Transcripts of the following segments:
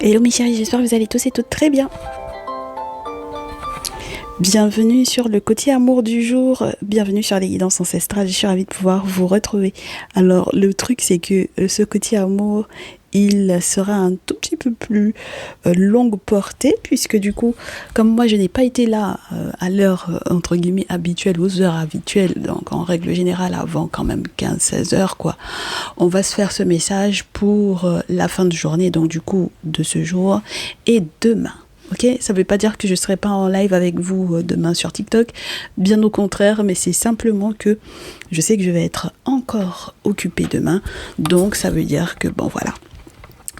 Hello mes chéris, j'espère que vous allez tous et toutes très bien. Bienvenue sur le côté amour du jour, bienvenue sur les guidances ancestrales, je suis ravie de pouvoir vous retrouver. Alors le truc c'est que ce côté amour, il sera un tout petit peu plus longue portée, puisque du coup, comme moi je n'ai pas été là à l'heure entre guillemets habituelle, aux heures habituelles, donc en règle générale avant quand même 15-16 heures quoi, on va se faire ce message pour la fin de journée, donc du coup de ce jour et demain. Ok, ça ne veut pas dire que je ne serai pas en live avec vous demain sur TikTok, bien au contraire, mais c'est simplement que je sais que je vais être encore occupée demain, donc ça veut dire que bon voilà,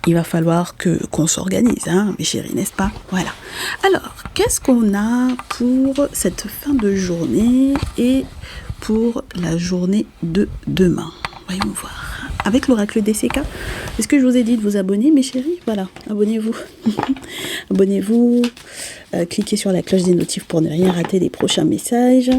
il va falloir qu'on s'organise, hein, mes chéris, n'est-ce pas? Voilà. Alors, qu'est-ce qu'on a pour cette fin de journée et pour la journée de demain? Voyons voir. Avec l'oracle DCK, est-ce que je vous ai dit de vous abonner, mes chéris? Voilà, abonnez-vous. Abonnez-vous, cliquez sur la cloche des notifs pour ne rien rater des prochains messages.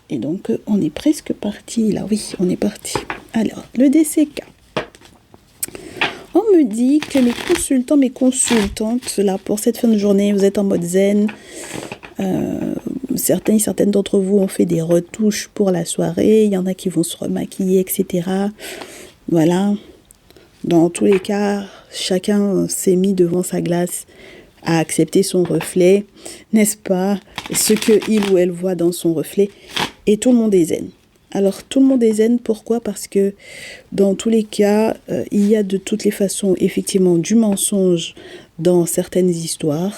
Et donc, on est presque parti, là, oui, on est parti. Alors, le DCK. On me dit que mes consultants, mes consultantes, là, pour cette fin de journée, vous êtes en mode zen. Certaines d'entre vous ont fait des retouches pour la soirée. Il y en a qui vont se remaquiller, etc. Voilà. Dans tous les cas, chacun s'est mis devant sa glace à accepter son reflet, n'est-ce pas? Ce qu'il ou elle voit dans son reflet. Et tout le monde est zen. Alors, tout le monde est zen, pourquoi? Parce que dans tous les cas, il y a de toutes les façons, effectivement, du mensonge dans certaines histoires.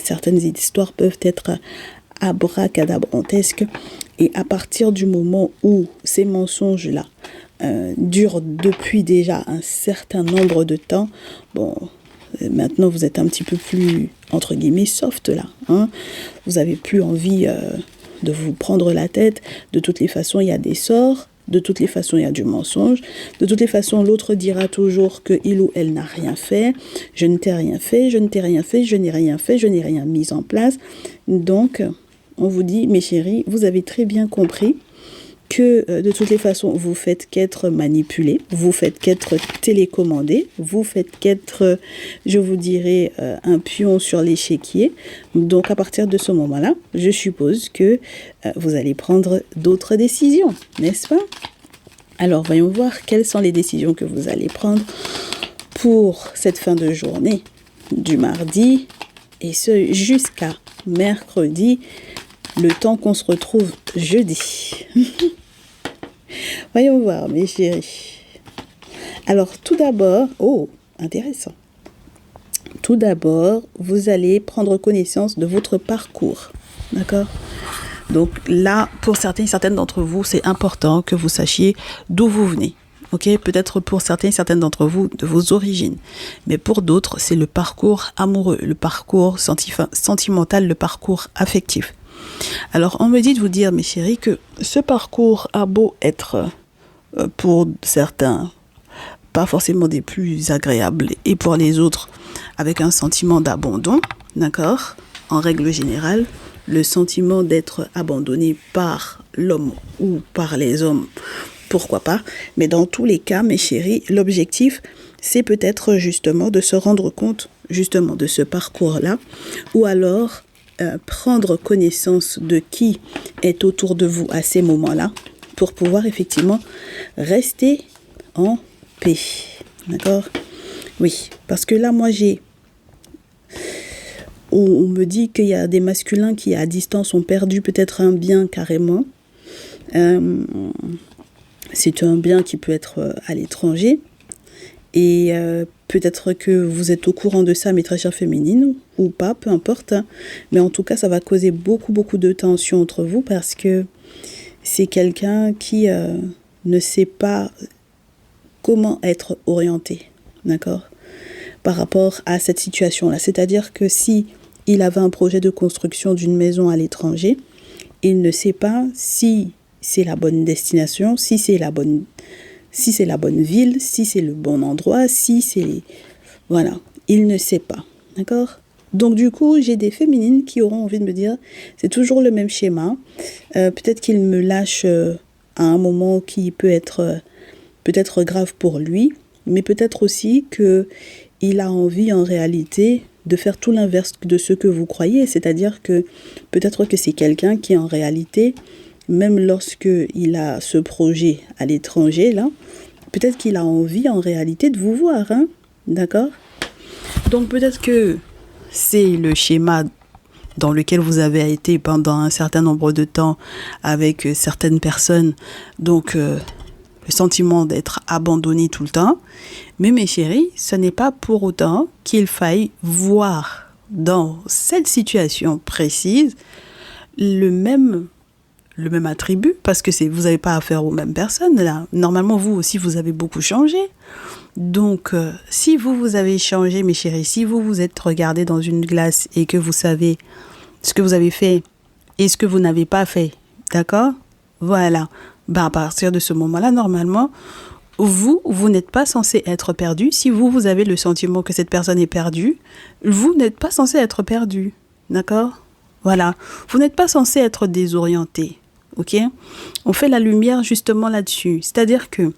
Certaines histoires peuvent être abracadabrantesques. Et à partir du moment où ces mensonges-là durent depuis déjà un certain nombre de temps, bon, maintenant vous êtes un petit peu plus, entre guillemets, soft là. Hein, vous n'avez plus envie de vous prendre la tête. De toutes les façons, il y a des sorts. De toutes les façons, il y a du mensonge. De toutes les façons, l'autre dira toujours qu'il ou elle n'a rien fait. Je ne t'ai rien fait, je ne t'ai rien fait, je n'ai rien fait, je n'ai rien mis en place. Donc, on vous dit, mes chéris, vous avez très bien compris que de toutes les façons, vous faites qu'être manipulé, vous faites qu'être télécommandé, vous faites qu'être, je vous dirais, un pion sur l'échiquier. Donc, à partir de ce moment-là, je suppose que vous allez prendre d'autres décisions, n'est-ce pas? Alors, voyons voir quelles sont les décisions que vous allez prendre pour cette fin de journée du mardi, et ce jusqu'à mercredi, le temps qu'on se retrouve jeudi. Voyons voir, mes chéris. Alors, tout d'abord, oh, intéressant. Tout d'abord, vous allez prendre connaissance de votre parcours. D'accord? Donc là, pour certaines d'entre vous, c'est important que vous sachiez d'où vous venez. Ok, peut-être pour certaines d'entre vous, de vos origines. Mais pour d'autres, c'est le parcours amoureux, le parcours sentimental, le parcours affectif. Alors, on me dit de vous dire, mes chéris, que ce parcours a beau être, pour certains, pas forcément des plus agréables, et pour les autres, avec un sentiment d'abandon, d'accord? En règle générale, le sentiment d'être abandonné par l'homme ou par les hommes, pourquoi pas? Mais dans tous les cas, mes chéris, l'objectif, c'est peut-être justement de se rendre compte justement de ce parcours-là, ou alors prendre connaissance de qui est autour de vous à ces moments-là pour pouvoir effectivement rester en paix. D'accord? Oui, parce que là, moi, on me dit qu'il y a des masculins qui, à distance, ont perdu peut-être un bien carrément. C'est un bien qui peut être à l'étranger. Et peut-être que vous êtes au courant de ça, mes très chères féminines, ou pas, peu importe. Mais en tout cas, ça va causer beaucoup de tension entre vous parce que c'est quelqu'un qui ne sait pas comment être orienté, d'accord, par rapport à cette situation-là. C'est-à-dire que si il avait un projet de construction d'une maison à l'étranger, il ne sait pas si c'est la bonne destination, si c'est la bonne ville, si c'est le bon endroit, si c'est... Voilà, il ne sait pas, d'accord? Donc du coup, j'ai des féminines qui auront envie de me dire, c'est toujours le même schéma. Peut-être qu'il me lâche à un moment qui peut être peut-être grave pour lui, mais peut-être aussi que il a envie en réalité de faire tout l'inverse de ce que vous croyez. C'est-à-dire que peut-être que c'est quelqu'un qui en réalité, même lorsque il a ce projet à l'étranger, là, peut-être qu'il a envie en réalité de vous voir, hein, d'accord? Donc peut-être que c'est le schéma dans lequel vous avez été pendant un certain nombre de temps avec certaines personnes. Donc le sentiment d'être abandonné tout le temps. Mais mes chéris, ce n'est pas pour autant qu'il faille voir dans cette situation précise le même attribut, parce que vous n'avez pas affaire aux mêmes personnes. Là. Normalement, vous aussi, vous avez beaucoup changé. Donc, si vous avez changé, mes chéris, si vous êtes regardé dans une glace et que vous savez ce que vous avez fait et ce que vous n'avez pas fait, d'accord? Voilà. À partir de ce moment-là, normalement, vous n'êtes pas censé être perdu. Si vous avez le sentiment que cette personne est perdue, vous n'êtes pas censé être perdu, d'accord? Voilà. Vous n'êtes pas censé être désorienté, ok? On fait la lumière justement là-dessus. C'est-à-dire que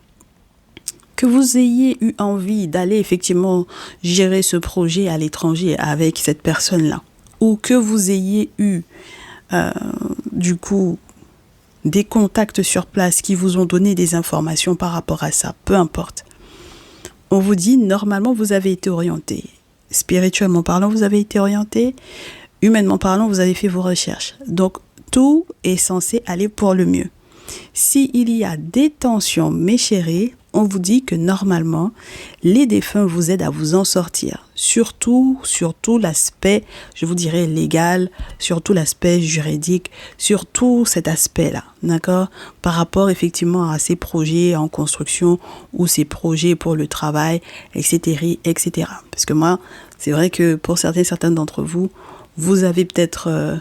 vous ayez eu envie d'aller effectivement gérer ce projet à l'étranger avec cette personne-là, ou que vous ayez eu, du coup, des contacts sur place qui vous ont donné des informations par rapport à ça, peu importe. On vous dit, normalement, vous avez été orienté. Spirituellement parlant, vous avez été orienté. Humainement parlant, vous avez fait vos recherches. Donc, tout est censé aller pour le mieux. S'il y a des tensions, mes chéris, on vous dit que normalement, les défunts vous aident à vous en sortir. Surtout l'aspect, je vous dirais, légal, surtout l'aspect juridique, surtout cet aspect-là, d'accord? Par rapport effectivement à ces projets en construction ou ces projets pour le travail, etc., etc. Parce que moi, c'est vrai que pour certains d'entre vous, vous avez peut-être...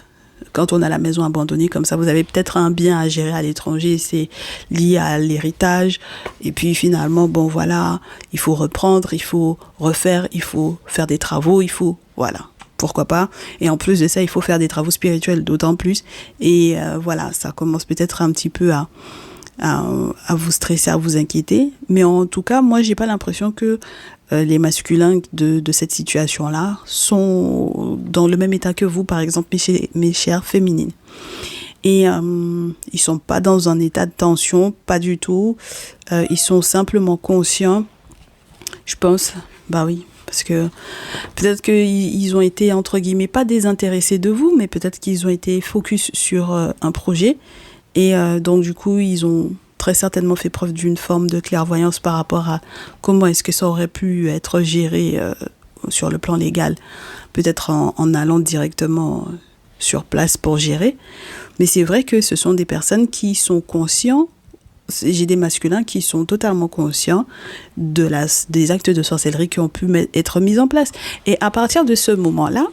quand on a la maison abandonnée comme ça, vous avez peut-être un bien à gérer à l'étranger, c'est lié à l'héritage. Et puis finalement, bon voilà, il faut reprendre, il faut refaire, il faut faire des travaux, voilà, pourquoi pas. Et en plus de ça, il faut faire des travaux spirituels d'autant plus. Et voilà, ça commence peut-être un petit peu à vous stresser, à vous inquiéter. Mais en tout cas, moi, j'ai pas l'impression que les masculins de cette situation-là sont dans le même état que vous, par exemple, mes chères féminines. Et ils sont pas dans un état de tension, pas du tout. Ils sont simplement conscients, je pense, bah oui, parce que peut-être qu'ils ont été, entre guillemets, pas désintéressés de vous, mais peut-être qu'ils ont été focus sur un projet. Et donc, du coup, ils ont très certainement fait preuve d'une forme de clairvoyance par rapport à comment est-ce que ça aurait pu être géré sur le plan légal, peut-être en allant directement sur place pour gérer. Mais c'est vrai que ce sont des personnes qui sont conscients, j'ai des masculins qui sont totalement conscients des actes de sorcellerie qui ont pu être mis en place. Et à partir de ce moment-là,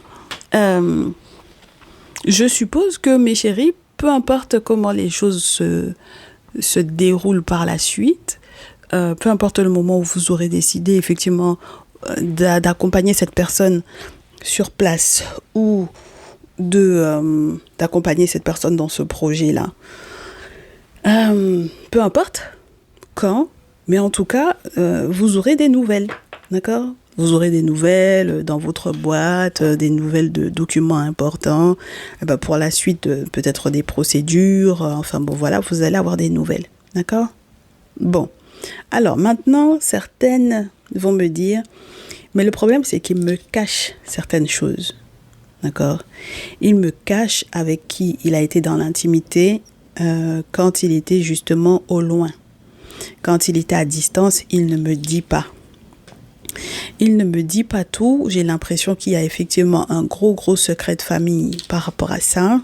je suppose que mes chéris, peu importe comment les choses se déroulent par la suite, peu importe le moment où vous aurez décidé effectivement d'accompagner cette personne sur place ou d'accompagner cette personne dans ce projet-là. Peu importe quand, mais en tout cas, vous aurez des nouvelles, d'accord ? Vous aurez des nouvelles dans votre boîte, des nouvelles de documents importants, pour la suite, peut-être des procédures, enfin bon voilà, vous allez avoir des nouvelles, d'accord ? Bon, alors maintenant, certaines vont me dire, mais le problème c'est qu'il me cache certaines choses, d'accord ? Il me cache avec qui il a été dans l'intimité quand il était justement au loin. Quand il était à distance, il ne me dit pas. Il ne me dit pas tout. J'ai l'impression qu'il y a effectivement un gros secret de famille par rapport à ça.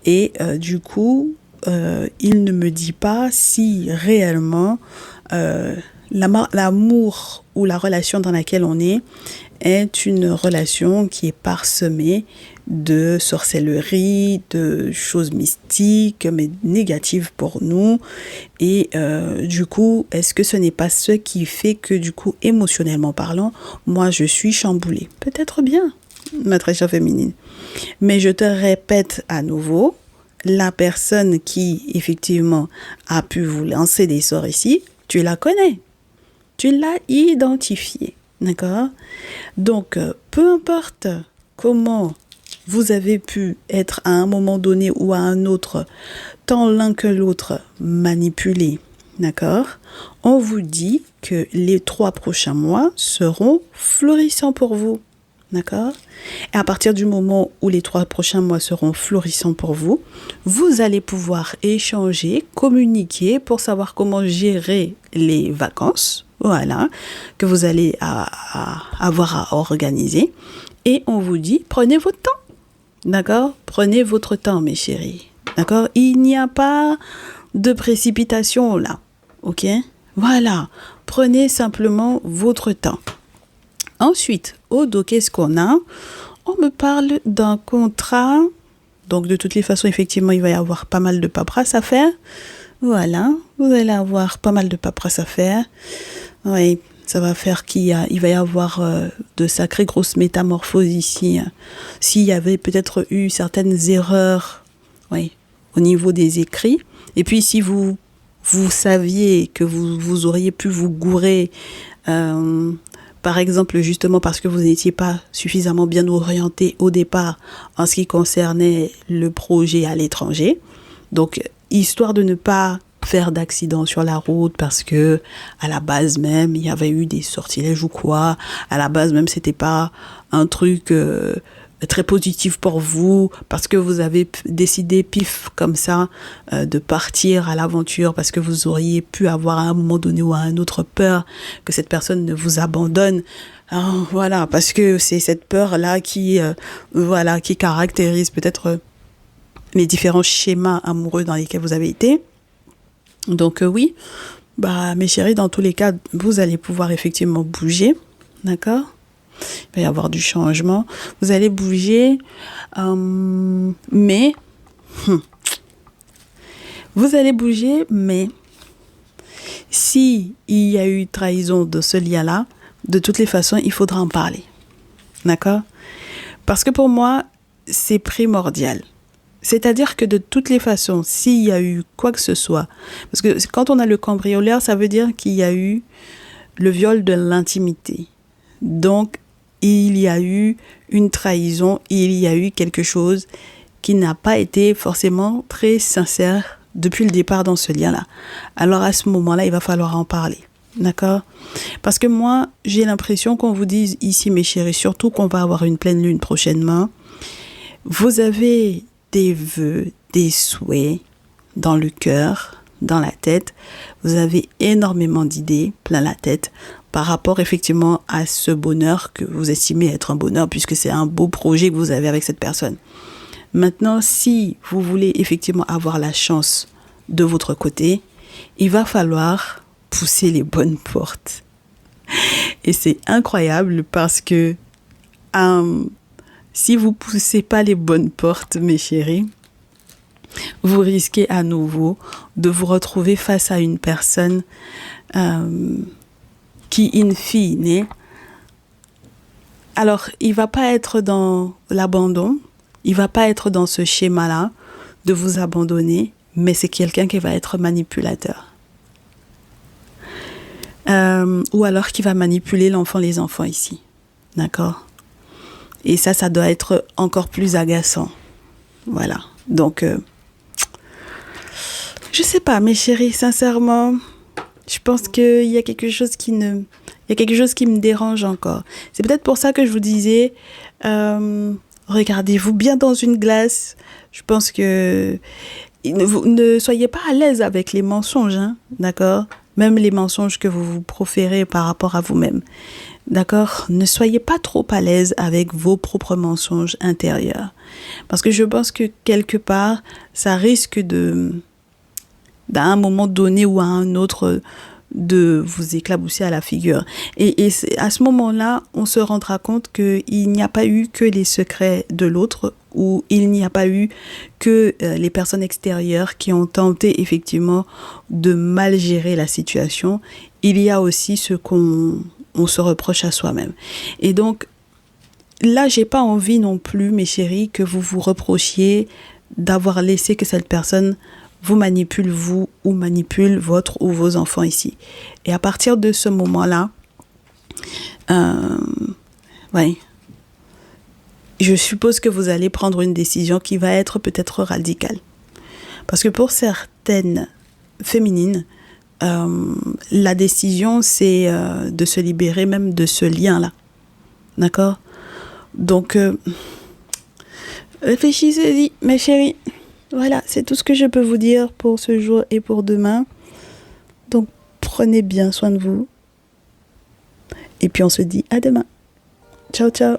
Et du coup, il ne me dit pas si réellement l'amour ou la relation dans laquelle on est une relation qui est parsemée de sorcellerie, de choses mystiques, mais négatives pour nous. Et du coup, est-ce que ce n'est pas ce qui fait que, du coup, émotionnellement parlant, moi, je suis chamboulée? Peut-être bien, ma très chère féminine. Mais je te répète à nouveau, la personne qui, effectivement, a pu vous lancer des sorts ici, tu la connais. Tu l'as identifiée. D'accord? Donc, peu importe comment vous avez pu être à un moment donné ou à un autre, tant l'un que l'autre, manipulé. D'accord? On vous dit que les 3 prochains mois seront florissants pour vous. D'accord? Et à partir du moment où les 3 prochains mois seront florissants pour vous, vous allez pouvoir échanger, communiquer pour savoir comment gérer les vacances. Voilà, que vous allez avoir à organiser. Et on vous dit, prenez votre temps. D'accord? Prenez votre temps, mes chéris. D'accord? Il n'y a pas de précipitation là. Ok? Voilà. Prenez simplement votre temps. Ensuite, au dos, qu'est-ce qu'on a? On me parle d'un contrat. Donc, de toutes les façons, effectivement, il va y avoir pas mal de paperasse à faire. Voilà. Vous allez avoir pas mal de paperasse à faire. Oui, ça va faire il va y avoir de sacrées grosses métamorphoses ici. S'il y avait peut-être eu certaines erreurs, oui, au niveau des écrits. Et puis, si vous saviez que vous auriez pu vous gourer, par exemple, justement parce que vous n'étiez pas suffisamment bien orienté au départ en ce qui concernait le projet à l'étranger. Donc, histoire de ne pas faire d'accident sur la route parce que à la base même il y avait eu des sortilèges ou quoi, à la base même c'était pas un truc très positif pour vous parce que vous avez décidé pif comme ça de partir à l'aventure parce que vous auriez pu avoir à un moment donné ou à un autre peur que cette personne ne vous abandonne. Alors, voilà, parce que c'est cette peur là qui qui caractérise peut-être les différents schémas amoureux dans lesquels vous avez été. Donc oui, mes chéris, dans tous les cas, vous allez pouvoir effectivement bouger, d'accord? Il va y avoir du changement. Vous allez bouger, mais vous allez bouger, mais si il y a eu trahison de ce lien-là, de toutes les façons, il faudra en parler, d'accord? Parce que pour moi, c'est primordial. C'est-à-dire que de toutes les façons, s'il y a eu quoi que ce soit, parce que quand on a le cambrioleur, ça veut dire qu'il y a eu le viol de l'intimité. Donc, il y a eu une trahison, il y a eu quelque chose qui n'a pas été forcément très sincère depuis le départ dans ce lien-là. Alors, à ce moment-là, il va falloir en parler. D'accord? Parce que moi, j'ai l'impression qu'on vous dise ici, mes chéris, surtout qu'on va avoir une pleine lune prochainement, vous avez des vœux, des souhaits dans le cœur, dans la tête. Vous avez énormément d'idées plein la tête par rapport effectivement à ce bonheur que vous estimez être un bonheur puisque c'est un beau projet que vous avez avec cette personne. Maintenant, si vous voulez effectivement avoir la chance de votre côté, il va falloir pousser les bonnes portes. Et c'est incroyable parce que si vous ne poussez pas les bonnes portes, mes chéris, vous risquez à nouveau de vous retrouver face à une personne qui, in fine, alors il ne va pas être dans l'abandon, il ne va pas être dans ce schéma-là de vous abandonner, mais c'est quelqu'un qui va être manipulateur. Ou alors qui va manipuler les enfants ici. D'accord ? Et ça doit être encore plus agaçant. Voilà. Donc, je sais pas, mes chéris, sincèrement, je pense qu'il y a quelque chose qui me dérange encore. C'est peut-être pour ça que je vous disais, regardez-vous bien dans une glace. Je pense que ne soyez pas à l'aise avec les mensonges, hein, d'accord ? Même les mensonges que vous proférez par rapport à vous-même. D'accord? Ne soyez pas trop à l'aise avec vos propres mensonges intérieurs. Parce que je pense que quelque part, ça risque d'à un moment donné ou à un autre, de vous éclabousser à la figure. Et à ce moment-là, on se rendra compte qu'il n'y a pas eu que les secrets de l'autre ou il n'y a pas eu que les personnes extérieures qui ont tenté effectivement de mal gérer la situation. Il y a aussi ce qu'on se reproche à soi-même. Et donc, là, j'ai pas envie non plus, mes chéris, que vous vous reprochiez d'avoir laissé que cette personne vous manipule, vous, ou manipule votre ou vos enfants ici. Et à partir de ce moment-là, Euh, ouais. Je suppose que vous allez prendre une décision qui va être peut-être radicale. Parce que pour certaines féminines, la décision, c'est de se libérer même de ce lien-là. D'accord? Donc, réfléchissez-y, mes chéris. Voilà, c'est tout ce que je peux vous dire pour ce jour et pour demain. Donc, prenez bien soin de vous. Et puis, on se dit à demain. Ciao, ciao.